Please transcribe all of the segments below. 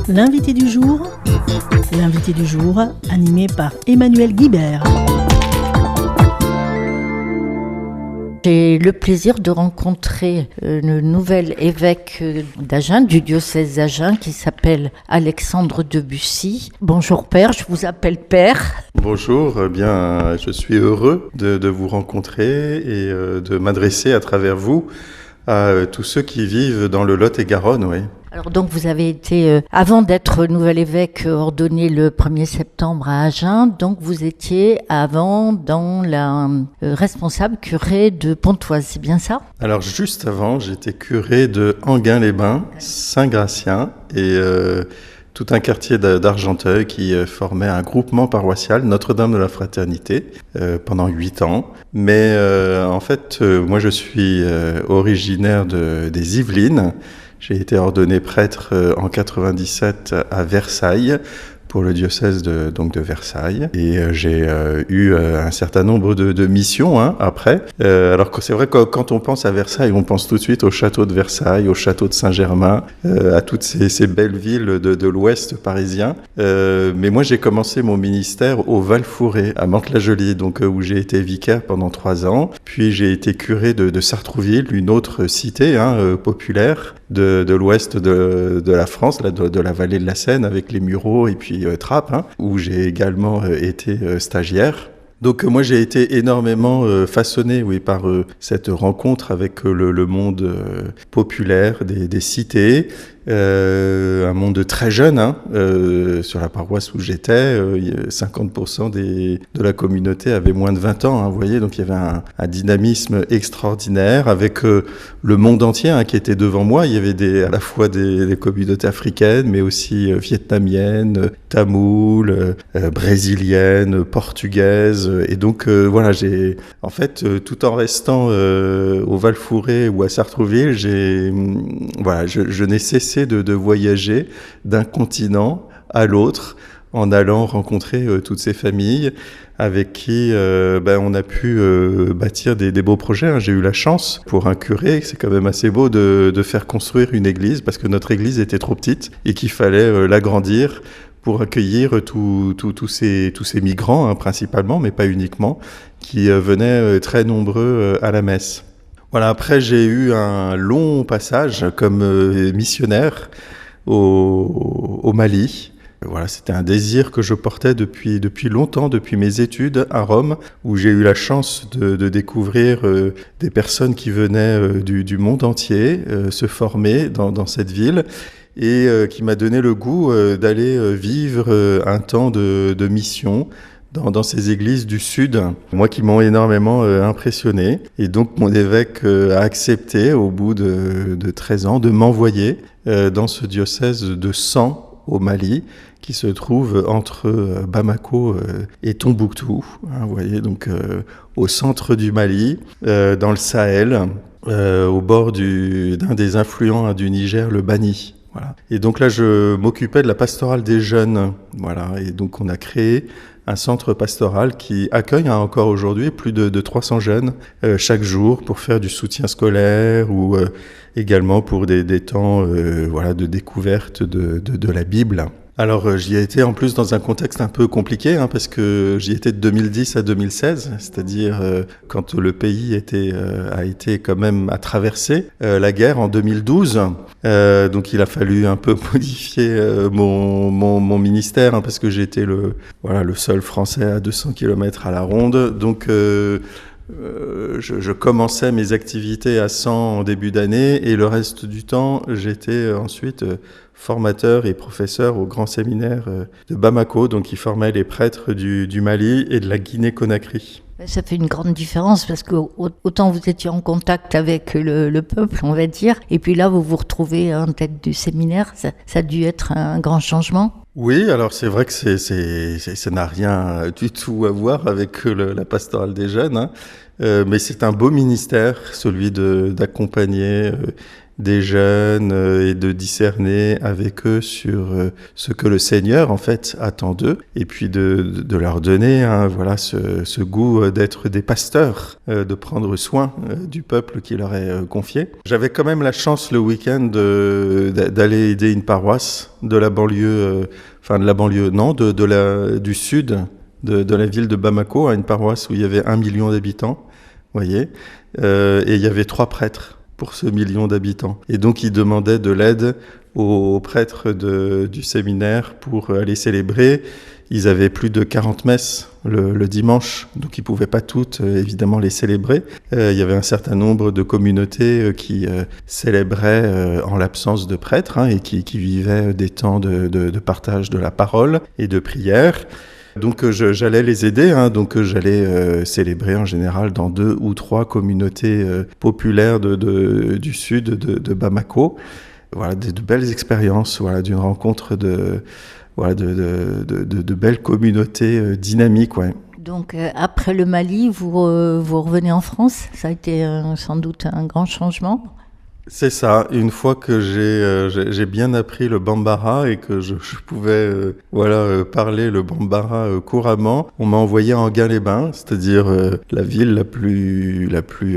L'invité du jour, animé par Emmanuel Guibert. J'ai le plaisir de rencontrer le nouvel évêque d'Agen, du diocèse d'Agen, qui s'appelle Alexandre Debussy. Bonjour Père, je vous appelle Père. Bonjour, je suis heureux de vous rencontrer et de m'adresser à travers vous à tous ceux qui vivent dans le Lot-et-Garonne, oui. Alors donc vous avez été, avant d'être nouvel évêque, ordonné le 1er septembre à Agen, donc vous étiez avant dans la responsable curé de Pontoise, c'est bien ça? Alors juste avant, j'étais curé de Enghien-les-Bains, Saint-Gratien et tout un quartier d'Argenteuil qui formait un groupement paroissial, Notre-Dame de la Fraternité, pendant 8 ans. Mais en fait, moi je suis originaire des Yvelines. J'ai été ordonné prêtre en 97 à Versailles pour le diocèse de Versailles et j'ai eu un certain nombre de missions après. Alors que c'est vrai que quand on pense à Versailles, on pense tout de suite au château de Versailles, au château de Saint-Germain, à toutes ces belles villes de l'ouest parisien. Mais moi j'ai commencé mon ministère au Val-Fouré, à Mantes-la-Jolie, donc où j'ai été vicaire pendant 3 ans. Puis j'ai été curé de Sartrouville, une autre cité populaire de l'ouest de la France, de la vallée de la Seine, avec les Mureaux et puis Trappes, où j'ai également été stagiaire. Donc moi j'ai été énormément façonné par cette rencontre avec le monde populaire des cités, un monde très jeune. Sur la paroisse où j'étais, 50% de la communauté avait moins de 20 ans, vous voyez, donc il y avait un dynamisme extraordinaire avec le monde entier qui était devant moi. Il y avait à la fois des communautés africaines, mais aussi vietnamiennes, tamoules, brésiliennes, portugaises. Et donc voilà, en fait, tout en restant au Val-Fouré ou à Sartrouville, je n'ai cessé de voyager d'un continent à l'autre en allant rencontrer toutes ces familles avec qui on a pu bâtir des beaux projets. J'ai eu la chance, pour un curé, c'est quand même assez beau de faire construire une église parce que notre église était trop petite et qu'il fallait l'agrandir pour accueillir tous ces migrants, principalement, mais pas uniquement, qui venaient très nombreux à la messe. Voilà, après j'ai eu un long passage comme missionnaire au Mali. Voilà, c'était un désir que je portais depuis longtemps, depuis mes études à Rome, où j'ai eu la chance de découvrir des personnes qui venaient du monde entier se former dans cette ville et qui m'a donné le goût d'aller vivre un temps de mission dans ces églises du Sud, moi qui m'ont énormément impressionné. Et donc mon évêque a accepté, au bout de 13 ans, de m'envoyer dans ce diocèse de San, au Mali, qui se trouve entre Bamako et Tombouctou, vous voyez, donc au centre du Mali, dans le Sahel, au bord d'un des affluents du Niger, le Bani. Voilà. Et donc là, je m'occupais de la pastorale des jeunes. Voilà. Et donc on a créé un centre pastoral qui accueille encore aujourd'hui plus de 300 jeunes chaque jour pour faire du soutien scolaire ou également pour des temps de découverte de la Bible. Alors j'y ai été en plus dans un contexte un peu compliqué parce que j'y étais de 2010 à 2016, c'est-à-dire quand le pays a été quand même à traverser la guerre en 2012. Donc il a fallu un peu modifier mon ministère parce que j'étais le seul Français à 200 km à la ronde. Donc je commençais mes activités à 100 en début d'année et le reste du temps, j'étais ensuite formateur et professeur au grand séminaire de Bamako, donc qui formait les prêtres du Mali et de la Guinée-Conakry. Ça fait une grande différence parce que autant vous étiez en contact avec le peuple, on va dire, et puis là vous vous retrouvez en tête du séminaire, ça a dû être un grand changement. Oui, alors c'est vrai que ça n'a rien du tout à voir avec la pastorale des jeunes, mais c'est un beau ministère, celui d'accompagner des jeunes et de discerner avec eux sur ce que le Seigneur en fait attend d'eux, et puis de leur donner voilà ce goût d'être des pasteurs, de prendre soin du peuple qui leur est confié. J'avais quand même la chance le week-end d'aller aider une paroisse de la banlieue, du sud de la ville de Bamako, à une paroisse où il y avait 1 million d'habitants, voyez, et il y avait 3 prêtres pour ce million d'habitants. Et donc ils demandaient de l'aide aux prêtres du séminaire pour aller célébrer. Ils avaient plus de 40 messes le dimanche, donc ils ne pouvaient pas toutes évidemment les célébrer. Il y avait un certain nombre de communautés qui célébraient en l'absence de prêtres et qui vivaient des temps de partage de la parole et de prière. Donc j'allais les aider, donc j'allais célébrer en général dans 2 ou 3 communautés populaires du sud de Bamako. Voilà, de belles expériences, voilà, d'une rencontre de belles communautés dynamiques, ouais. Donc après le Mali, vous revenez en France. Ça a été sans doute un grand changement. C'est ça. Une fois que j'ai bien appris le bambara et que je pouvais parler le bambara couramment, on m'a envoyé à Enghien-les-Bains, c'est-à-dire la ville la plus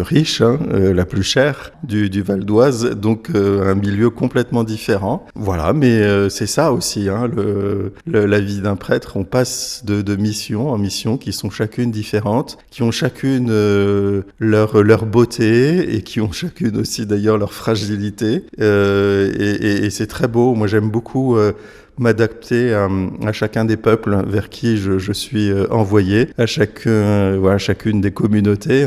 riche, la plus chère du Val d'Oise, donc un milieu complètement différent. Voilà, mais c'est ça aussi, la vie d'un prêtre. On passe de mission en mission qui sont chacune différentes, qui ont chacune leur beauté et qui ont chacune aussi d'ailleurs leur fragilité, et c'est très beau. Moi j'aime beaucoup m'adapter à chacun des peuples vers qui je suis envoyé, à chacune des communautés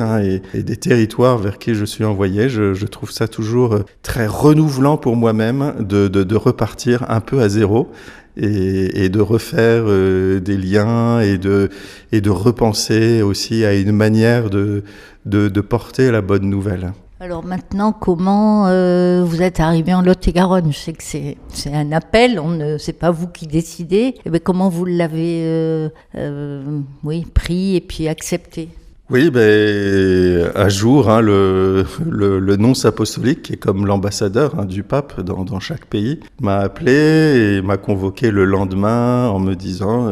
et des territoires vers qui je suis envoyé. Je trouve ça toujours très renouvelant pour moi-même de repartir un peu à zéro et de refaire des liens et de repenser aussi à une manière de porter la bonne nouvelle. Alors maintenant, comment vous êtes arrivé en Lot-et-Garonne ? Je sais que c'est un appel, c'est pas vous qui décidez. Mais comment vous l'avez pris et puis accepté ? Oui, à jour, le nonce apostolique, qui est comme l'ambassadeur du pape dans chaque pays, m'a appelé et m'a convoqué le lendemain en me disant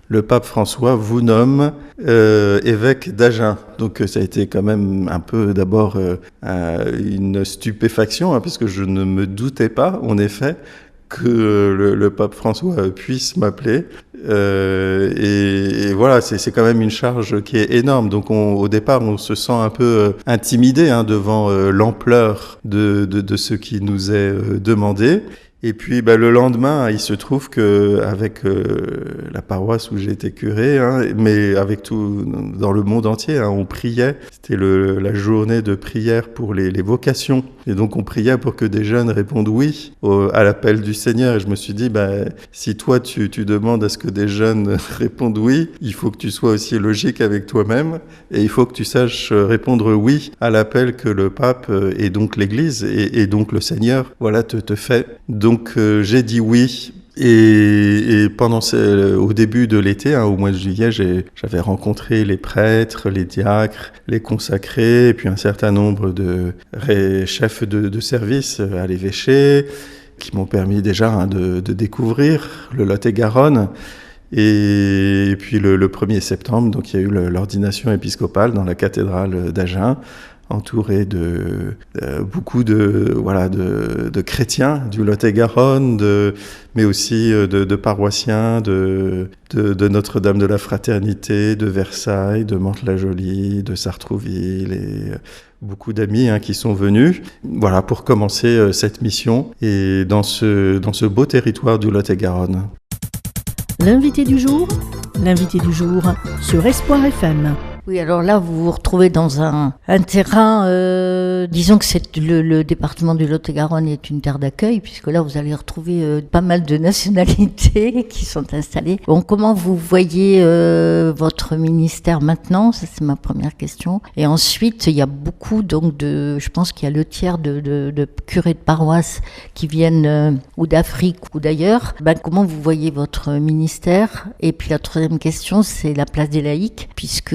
le pape François vous nomme évêque d'Agen. Donc ça a été quand même un peu d'abord une stupéfaction, parce que je ne me doutais pas, en effet, que le pape François puisse m'appeler. Et voilà, c'est quand même une charge qui est énorme. Donc au départ, on se sent un peu intimidé devant l'ampleur de ce qui nous est demandé. Et puis le lendemain, il se trouve que avec la paroisse où j'ai été curé, mais avec tout dans le monde entier, on priait. C'était la journée de prière pour les vocations. Et donc on priait pour que des jeunes répondent oui à l'appel du Seigneur. Et je me suis dit, si toi tu demandes à ce que des jeunes répondent oui, il faut que tu sois aussi logique avec toi-même, et il faut que tu saches répondre oui à l'appel que le pape et donc l'Église et donc le Seigneur te fait. Donc j'ai dit oui. Et au début de l'été, au mois de juillet, j'avais rencontré les prêtres, les diacres, les consacrés, et puis un certain nombre de chefs de service à l'évêché, qui m'ont permis déjà de découvrir le Lot-et-Garonne. Et puis le 1er septembre, donc il y a eu l'ordination épiscopale dans la cathédrale d'Agen, entouré de beaucoup de chrétiens du Lot-et-Garonne, mais aussi de paroissiens de Notre-Dame de la Fraternité, de Versailles, de Mantes-la-Jolie, de Sartrouville, et beaucoup d'amis qui sont venus, pour commencer cette mission, et dans ce beau territoire du Lot-et-Garonne. L'invité du jour sur Espoir FM. Oui, alors là, vous vous retrouvez dans un terrain, disons que le département du Lot-et-Garonne est une terre d'accueil, puisque là, vous allez retrouver pas mal de nationalités qui sont installées. Bon, comment vous voyez votre ministère maintenant ? Ça, c'est ma première question. Et ensuite, il y a beaucoup, donc, je pense qu'il y a le tiers de curés de paroisse qui viennent ou d'Afrique ou d'ailleurs. Comment vous voyez votre ministère ? Et puis la troisième question, c'est la place des laïcs, puisque,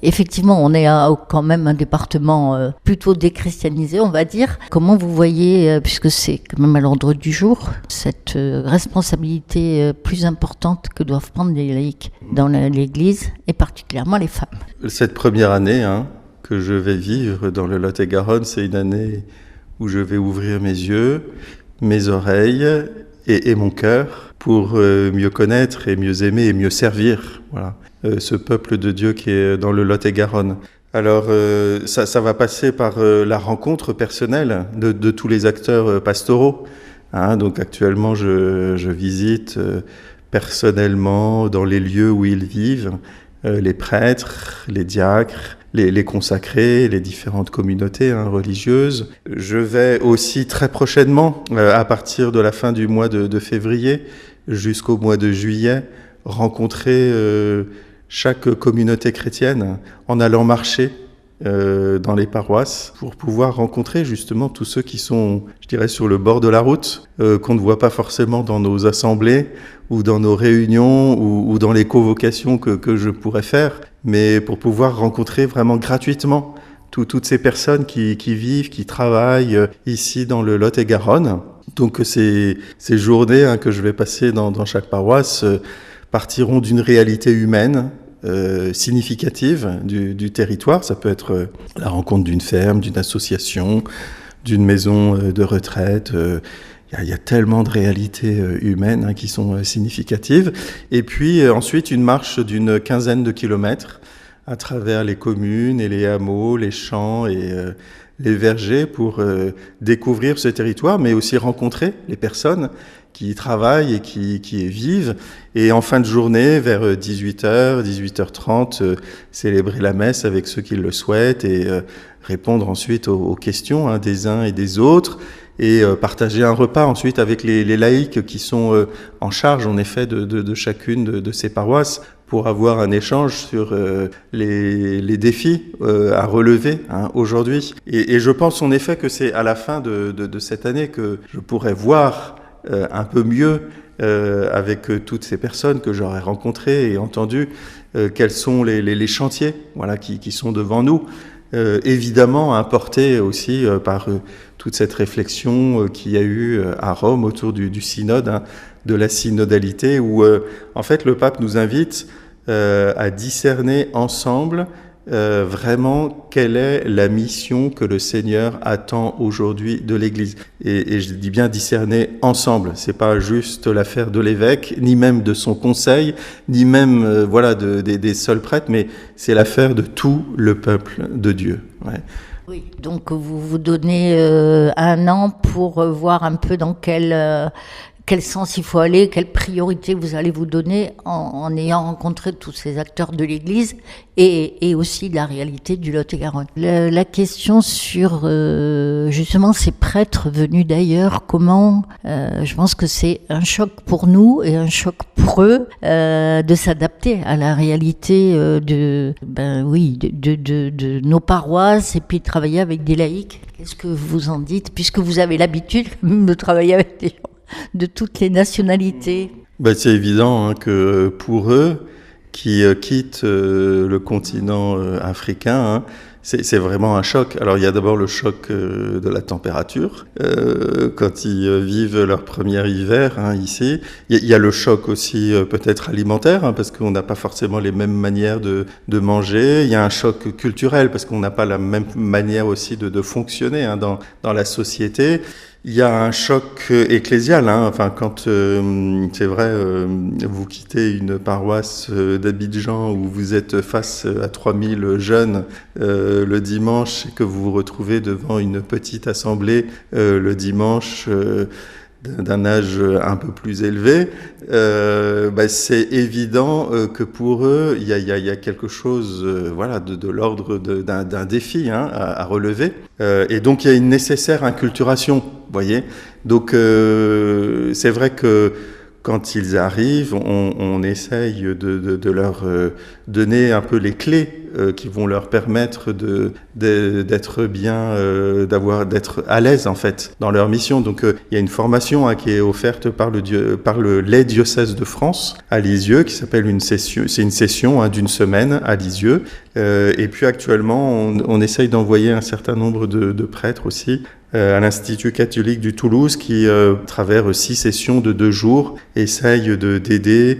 effectivement, on est quand même un département plutôt déchristianisé, on va dire. Comment vous voyez, puisque c'est quand même à l'ordre du jour, cette responsabilité plus importante que doivent prendre les laïcs dans l'Église, et particulièrement les femmes? Cette première année que je vais vivre dans le Lot-et-Garonne, c'est une année où je vais ouvrir mes yeux, mes oreilles et mon cœur pour mieux connaître et mieux aimer et mieux servir ce peuple de Dieu qui est dans le Lot-et-Garonne. Alors ça va passer par la rencontre personnelle de tous les acteurs pastoraux. Donc actuellement je visite personnellement dans les lieux où ils vivent les prêtres, les diacres, les consacrés, les différentes communautés religieuses. Je vais aussi très prochainement, à partir de la fin du mois de février jusqu'au mois de juillet, rencontrer chaque communauté chrétienne en allant marcher dans les paroisses pour pouvoir rencontrer justement tous ceux qui sont, je dirais, sur le bord de la route, qu'on ne voit pas forcément dans nos assemblées ou dans nos réunions ou dans les convocations que je pourrais faire, mais pour pouvoir rencontrer vraiment gratuitement toutes ces personnes qui vivent, qui travaillent ici dans le Lot-et-Garonne. Donc ces journées que je vais passer dans chaque paroisse partiront d'une réalité humaine significative du territoire. Ça peut être la rencontre d'une ferme, d'une association, d'une maison de retraite. Il y a tellement de réalités humaines qui sont significatives. Et puis ensuite une marche d'une 15aine de kilomètres à travers les communes et les hameaux, les champs et les vergers pour découvrir ce territoire, mais aussi rencontrer les personnes qui y travaillent et qui y vivent. Et en fin de journée, vers 18h, 18h30, célébrer la messe avec ceux qui le souhaitent et répondre ensuite aux questions des uns et des autres et partager un repas ensuite avec les laïcs qui sont en charge en effet de chacune de ces paroisses pour avoir un échange sur les défis à relever aujourd'hui. Et je pense en effet que c'est à la fin de cette année que je pourrais voir un peu mieux avec toutes ces personnes que j'aurais rencontrées et entendues quels sont les chantiers qui sont devant nous. Évidemment importé aussi par toute cette réflexion qu'il y a eu à Rome autour du synode, de la synodalité, où en fait le pape nous invite à discerner ensemble vraiment quelle est la mission que le Seigneur attend aujourd'hui de l'Église. Et je dis bien discerner ensemble, c'est pas juste l'affaire de l'évêque, ni même de son conseil, ni même des seuls prêtres, mais c'est l'affaire de tout le peuple de Dieu. Ouais. Oui, donc vous vous donnez 1 an pour voir un peu dans quel sens il faut aller, quelle priorité vous allez vous donner en ayant rencontré tous ces acteurs de l'Église et aussi la réalité du Lot-et-Garonne. La question sur justement ces prêtres venus d'ailleurs, comment je pense que c'est un choc pour nous et un choc pour eux de s'adapter à la réalité de nos paroisses et puis de travailler avec des laïcs. Qu'est-ce que vous en dites, puisque vous avez l'habitude de travailler avec des gens de toutes les nationalités? C'est évident que pour eux, qui quittent le continent africain, c'est vraiment un choc. Alors il y a d'abord le choc de la température, quand ils vivent leur premier hiver ici. Il y a le choc aussi peut-être alimentaire, parce qu'on n'a pas forcément les mêmes manières de manger. Il y a un choc culturel, parce qu'on n'a pas la même manière aussi de fonctionner dans la société. Il y a un choc ecclésial, quand c'est vrai, vous quittez une paroisse d'Abidjan où vous êtes face à 3000 jeunes le dimanche et que vous vous retrouvez devant une petite assemblée le dimanche d'un âge un peu plus élevé, c'est évident que pour eux, il y a quelque chose de l'ordre d'un défi à relever. Et donc, il y a une nécessaire inculturation, vous voyez. Donc, c'est vrai que quand ils arrivent, on essaye de leur donner un peu les clés qui vont leur permettre d'être bien, d'être à l'aise en fait dans leur mission. Donc il y a une formation qui est offerte par les diocèses de France à Lisieux, qui s'appelle c'est une session d'une semaine à Lisieux. Et puis actuellement, on essaye d'envoyer un certain nombre de prêtres aussi à l'Institut catholique du Toulouse qui, à travers 6 sessions de 2 jours, essaye d'aider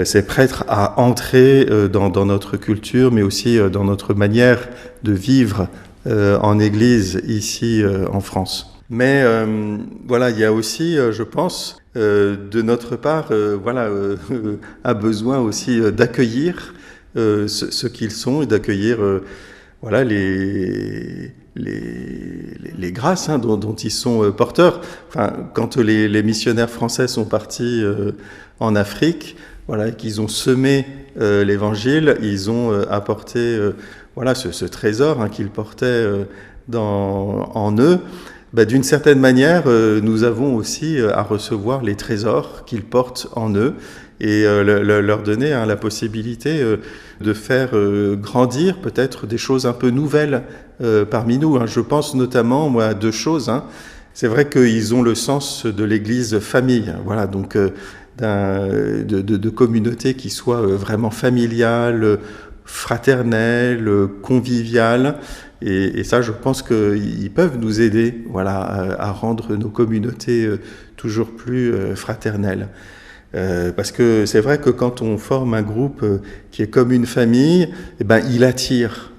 ces prêtres à entrer dans notre culture, mais aussi dans notre manière de vivre en Église ici en France. Mais voilà, il y a aussi, je pense, de notre part, un besoin aussi d'accueillir ce qu'ils sont et d'accueillir voilà les grâces dont ils sont porteurs. Enfin, quand les missionnaires français sont partis en Afrique, voilà, qu'ils ont semé l'Évangile, ils ont apporté ce trésor qu'ils portaient en eux. D'une certaine manière, nous avons aussi à recevoir les trésors qu'ils portent en eux et leur donner la possibilité de faire grandir peut-être des choses un peu nouvelles parmi nous. Je pense notamment à 2 choses. C'est vrai qu'ils ont le sens de l'Église famille, voilà, donc de communauté qui soit vraiment familiale, fraternelle, conviviale. Et ça, je pense qu'ils peuvent nous aider à rendre nos communautés toujours plus fraternelles. Parce que c'est vrai que quand on forme un groupe qui est comme une famille, il attire,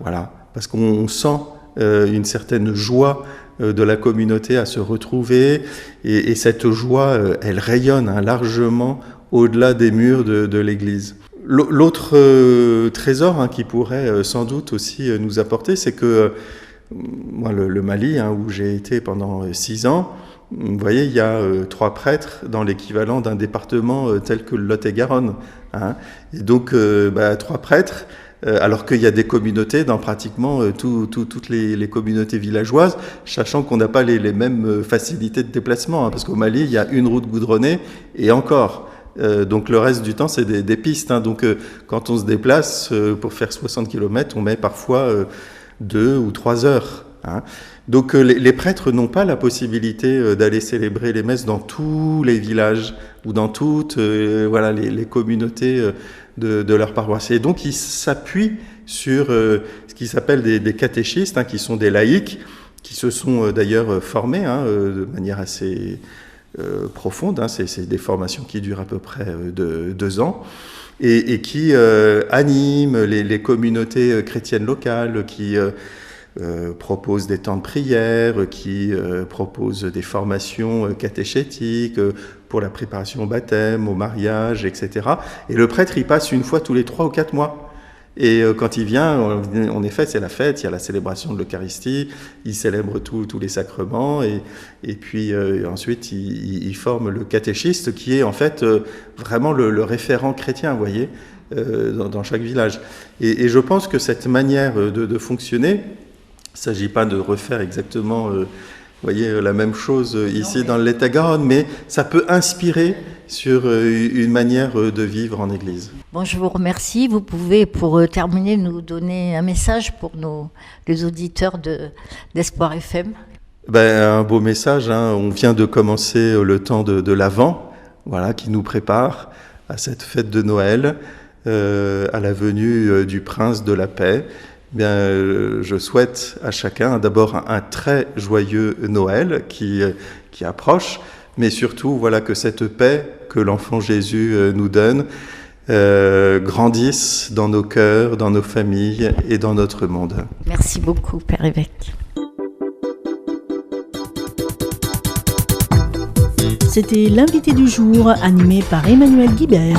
parce qu'on sent une certaine joie de la communauté à se retrouver, et cette joie, elle rayonne largement au-delà des murs de l'Église. L'autre trésor qui pourrait sans doute aussi nous apporter, c'est que moi, le Mali, où j'ai été pendant 6 ans, vous voyez, il y a 3 prêtres dans l'équivalent d'un département tel que le Lot-et-Garonne. Et donc, 3 prêtres, alors qu'il y a des communautés dans pratiquement toutes les communautés villageoises, sachant qu'on n'a pas les mêmes facilités de déplacement, parce qu'au Mali, il y a une route goudronnée, et encore. Donc le reste du temps, c'est des pistes. Donc quand on se déplace pour faire 60 km, on met parfois 2 ou 3 heures. Donc les prêtres n'ont pas la possibilité d'aller célébrer les messes dans tous les villages ou dans toutes les communautés de leur paroisse. Et donc ils s'appuient sur ce qui s'appelle des catéchistes, qui sont des laïcs, qui se sont d'ailleurs formés de manière assez profonde. C'est des formations qui durent à peu près 2 ans et qui animent les communautés chrétiennes locales, qui proposent des temps de prière, qui proposent des formations catéchétiques pour la préparation au baptême, au mariage, etc. Et le prêtre, il passe une fois tous les 3 ou 4 mois. Et quand il vient, en effet, c'est la fête, il y a la célébration de l'Eucharistie, il célèbre tous les sacrements, et puis ensuite il forme le catéchiste, qui est en fait vraiment le référent chrétien, vous voyez, dans chaque village. Et je pense que cette manière de fonctionner, il ne s'agit pas de refaire exactement la même chose ici dans le Lot-et-Garonne, mais ça peut inspirer sur une manière de vivre en Église. Bon, je vous remercie. Vous pouvez, pour terminer, nous donner un message pour les auditeurs d'Espoir FM. Un beau message. On vient de commencer le temps de l'Avent, qui nous prépare à cette fête de Noël, à la venue du Prince de la Paix. Je souhaite à chacun d'abord un très joyeux Noël qui approche, mais surtout que cette paix que l'enfant Jésus nous donne grandisse dans nos cœurs, dans nos familles et dans notre monde. Merci beaucoup, Père Évêque. C'était l'invité du jour, animé par Emmanuel Guibert.